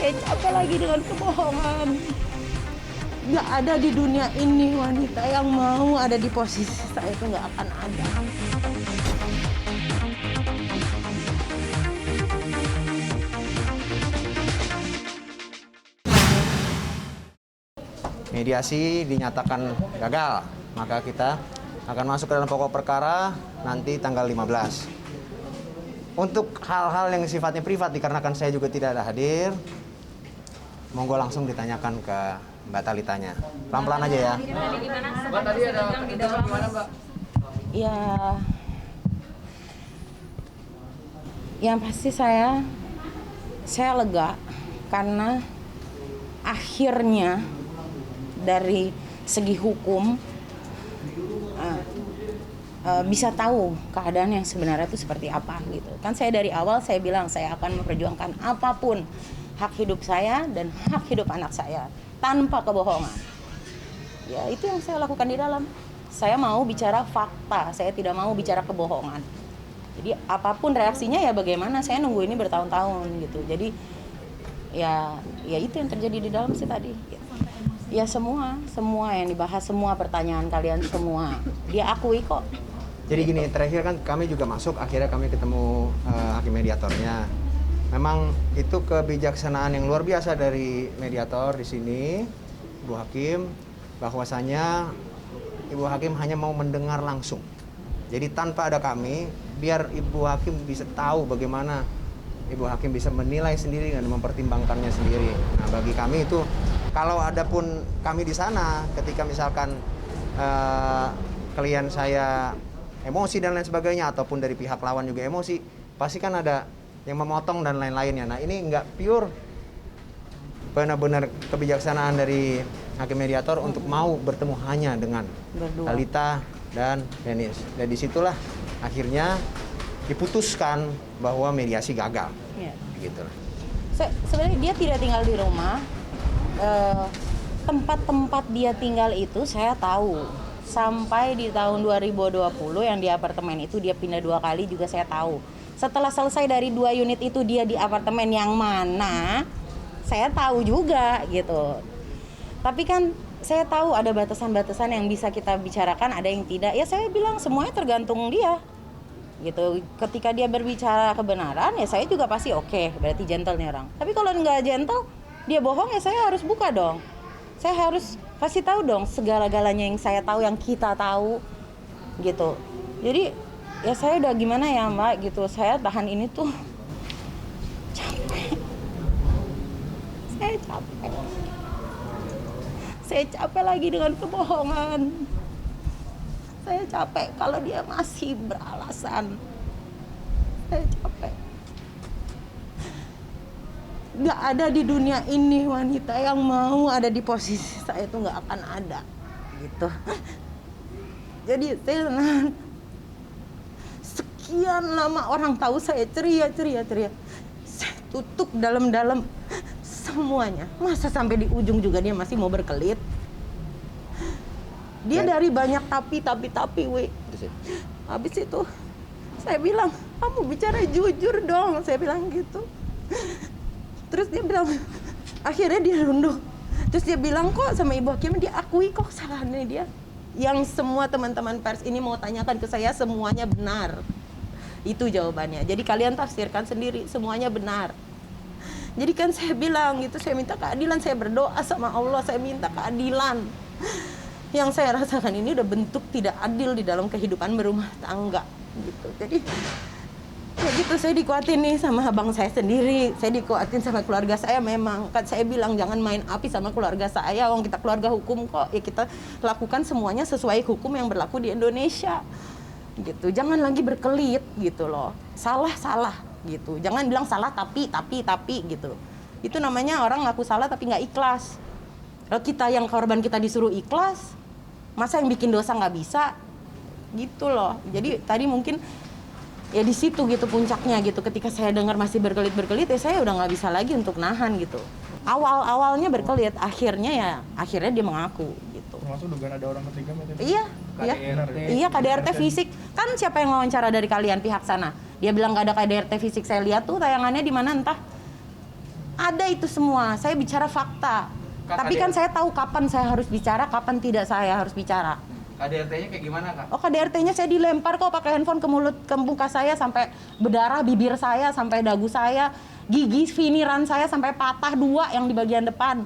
Saya capek lagi dengan kebohongan. Nggak ada di dunia ini wanita yang mau ada di posisi saya, itu nggak akan ada. Mediasi dinyatakan gagal, maka kita akan masuk ke dalam pokok perkara nanti tanggal 15. Untuk hal-hal yang sifatnya privat, dikarenakan saya juga tidak ada hadir, monggo langsung ditanyakan ke Mbak Talitanya. Pelan-pelan aja ya. Mbak, tadi ada ketegangan gimana, Mbak? Ya, yang pasti saya lega karena akhirnya dari segi hukum bisa tahu keadaan yang sebenarnya itu seperti apa gitu. Kan saya dari awal saya bilang saya akan memperjuangkan apapun hak hidup saya dan hak hidup anak saya tanpa kebohongan. Ya itu yang saya lakukan di dalam. Saya mau bicara fakta, saya tidak mau bicara kebohongan. Jadi apapun reaksinya ya bagaimana, saya nunggu ini bertahun-tahun gitu. Jadi ya itu yang terjadi di dalam sih tadi. Ya semua yang dibahas, semua pertanyaan kalian semua dia akui kok. Jadi gini, terakhir kan kami juga masuk, akhirnya kami ketemu hakim mediatornya. Memang itu kebijaksanaan yang luar biasa dari mediator di sini, Ibu Hakim, bahwasanya Ibu Hakim hanya mau mendengar langsung. Jadi tanpa ada kami, biar Ibu Hakim bisa tahu bagaimana Ibu Hakim bisa menilai sendiri dan mempertimbangkannya sendiri. Nah, bagi kami itu, kalau ada pun kami di sana, ketika misalkan klien saya emosi dan lain sebagainya, ataupun dari pihak lawan juga emosi, pasti kan ada yang memotong dan lain-lainnya. Nah ini nggak pure benar-benar kebijaksanaan dari hakim mediator untuk mau bertemu hanya dengan Berdua. Talita dan Denis. Dan disitulah akhirnya diputuskan bahwa mediasi gagal. Ya. Gitu. Sebenarnya dia tidak tinggal di rumah. Tempat-tempat dia tinggal itu saya tahu. Sampai di tahun 2020 yang di apartemen itu dia pindah 2 kali juga saya tahu. Setelah selesai dari 2 unit itu dia di apartemen yang mana, saya tahu juga gitu. Tapi kan saya tahu ada batasan-batasan yang bisa kita bicarakan, ada yang tidak. Ya saya bilang semuanya tergantung dia. Gitu. Ketika dia berbicara kebenaran ya saya juga pasti oke, berarti gentle nih orang. Tapi kalau nggak gentle, dia bohong ya saya harus buka dong. Saya harus kasih tahu dong segala-galanya yang saya tahu, yang kita tahu gitu. Jadi ya saya udah gimana ya Mbak gitu, saya tahan ini tuh capek. Saya capek lagi dengan kebohongan. Saya capek kalau dia masih beralasan. Saya capek. Nggak ada di dunia ini wanita yang mau ada di posisi saya, itu nggak akan ada gitu. Jadi saya sekian lama orang tahu saya ceria. Saya tutup dalam-dalam semuanya. Masa sampai di ujung juga dia masih mau berkelit? Dia dari banyak tapi, we. Habis itu saya bilang, kamu bicara jujur dong. Saya bilang gitu. Terus dia bilang, akhirnya dia runduk. Terus dia bilang kok sama Ibu Hakim, dia akui kok kesalahannya dia. Yang semua teman-teman pers ini mau tanyakan ke saya, semuanya benar. Itu jawabannya. Jadi kalian tafsirkan sendiri, semuanya benar. Jadi kan saya bilang gitu, saya minta keadilan, saya berdoa sama Allah, saya minta keadilan. Yang saya rasakan ini udah bentuk tidak adil di dalam kehidupan berumah tangga gitu. Jadi ya gitu, saya dikuatin nih sama abang saya sendiri, saya dikuatin sama keluarga saya. Memang kan saya bilang jangan main api sama keluarga saya, wong kita keluarga hukum kok. Ya kita lakukan semuanya sesuai hukum yang berlaku di Indonesia gitu. Jangan lagi berkelit gitu loh, salah gitu. Jangan bilang salah tapi gitu. Itu namanya orang ngaku salah tapi nggak ikhlas. Kalau kita yang korban kita disuruh ikhlas, masa yang bikin dosa nggak bisa gitu loh. Jadi tadi mungkin ya di situ gitu puncaknya gitu, ketika saya dengar masih berkelit ya saya udah nggak bisa lagi untuk nahan gitu. Awalnya berkelit, akhirnya dia mengaku gitu. Termasuk dugaan ada orang ketiga macam itu? Iya KDRT fisik. Kan siapa yang wawancara dari kalian pihak sana? Dia bilang nggak ada KDRT fisik. Saya lihat tuh tayangannya di mana entah. Ada itu semua. Saya bicara fakta. Tapi kan saya tahu kapan saya harus bicara, kapan tidak saya harus bicara. KDRT-nya kayak gimana, Kak? Oh, KDRT-nya saya dilempar kok pakai handphone ke mulut, ke muka saya sampai berdarah, bibir saya sampai dagu saya, gigi finiran saya sampai patah 2 yang di bagian depan.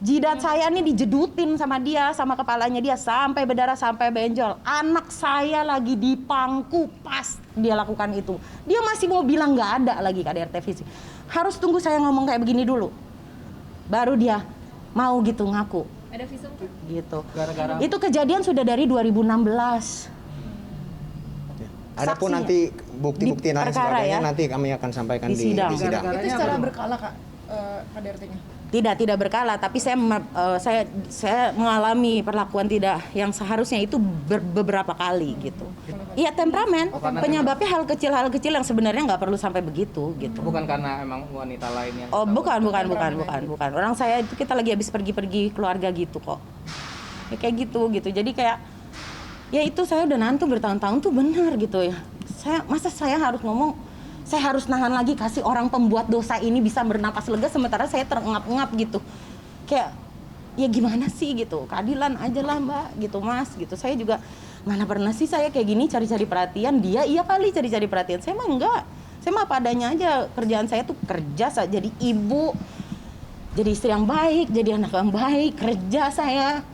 Jidat saya nih dijedutin sama dia, sama kepalanya dia sampai berdarah, sampai benjol. Anak saya lagi di pangku pas dia lakukan itu. Dia masih mau bilang nggak ada lagi KDRT fisik. Harus tunggu saya ngomong kayak begini dulu. Baru dia mau gitu ngaku. Ada visum tuh? Gitu. Gara-gara Itu kejadian sudah dari 2016. Adapun Saksi nanti bukti-bukti di lain perkara sebagainya ya. nanti kami akan sampaikan Di sidang. di sidang. Gara-gara- Itu secara berkala Kak, KDRT-nya? Tidak berkala, tapi saya mengalami perlakuan tidak yang seharusnya itu beberapa kali gitu. Iya, temperamen. Penyebabnya hal kecil yang sebenarnya nggak perlu sampai begitu gitu. bukan karena emang wanita lain yang Oh, bukan. Orang saya itu kita lagi habis pergi-pergi keluarga gitu kok. Ya, kayak gitu. Jadi kayak ya itu saya udah nanti bertahun-tahun tuh benar gitu ya. Masa saya harus ngomong saya harus nahan lagi kasih orang pembuat dosa ini bisa bernapas lega sementara saya terengap-engap gitu. Kayak ya gimana sih gitu. Keadilan aja lah Mbak gitu Mas gitu. Saya juga mana pernah sih saya kayak gini cari-cari perhatian. Dia iya kali cari-cari perhatian. Saya mah enggak. Saya mah apa adanya aja. Kerjaan saya tuh kerja jadi ibu, jadi istri yang baik, jadi anak yang baik, kerja saya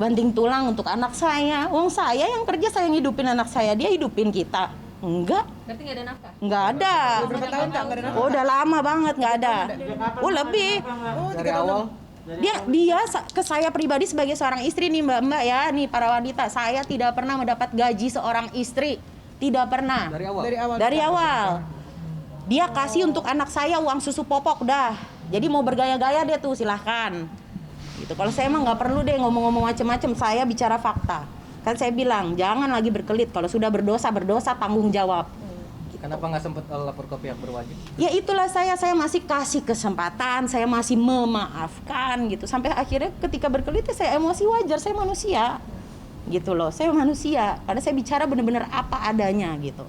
banting tulang untuk anak saya. Wong saya yang kerja, saya ngidupin anak saya, dia hidupin kita. Enggak, Berarti nggak ada nafkah? enggak ada. Berapa tahun Kak nggak ada nafkah? Oh, udah lama banget nggak ada. Oh, lebih. Oh, dari awal Dia ke saya pribadi sebagai seorang istri nih Mbak ya, nih para wanita, saya tidak pernah mendapat gaji seorang istri. Tidak pernah. dari awal. Dari awal. Dia kasih untuk anak saya uang susu popok dah. Jadi mau bergaya-gaya dia tuh silahkan. Gitu. Kalau saya emang nggak perlu deh ngomong-ngomong macem-macem. Saya bicara fakta. Kan saya bilang jangan lagi berkelit. Kalau sudah berdosa tanggung jawab. Kenapa nggak sempet lapor ke pihak berwajib? Ya itulah saya masih kasih kesempatan. Saya masih memaafkan gitu. Sampai akhirnya ketika berkelit ya saya emosi wajar. Saya manusia. Gitu loh. Saya manusia. Karena saya bicara benar-benar apa adanya gitu.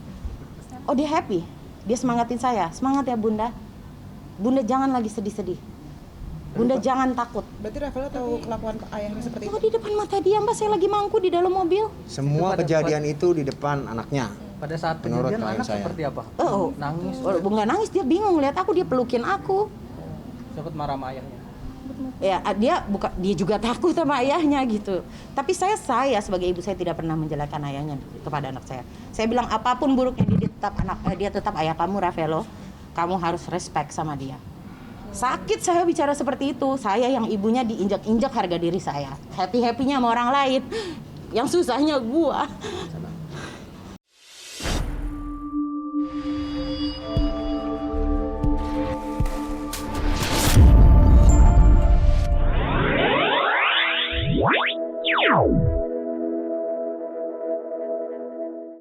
Oh dia happy. Dia semangatin saya. Semangat ya Bunda. Bunda jangan lagi sedih-sedih. Bunda jangan takut. Berarti Rafaela tahu kelakuan ayahnya seperti itu? Oh di depan mata dia Mbak, saya lagi mangku di dalam mobil. Semua kejadian itu di depan anaknya. Pada saat Menurut kejadian klien anak saya. seperti apa? Oh, Nangis, nggak nangis, dia bingung lihat aku, dia pelukin aku. sempat marah sama ayahnya. Ya dia juga takut sama ayahnya gitu. Tapi saya sebagai ibu saya tidak pernah menjelekkan ayahnya kepada anak saya. Saya bilang apapun buruknya dia tetap ayah kamu Rafaelo. Kamu harus respect sama dia. Sakit saya bicara seperti itu. Saya yang ibunya diinjak-injak harga diri saya. Happy-happynya sama orang lain. Yang susahnya gua.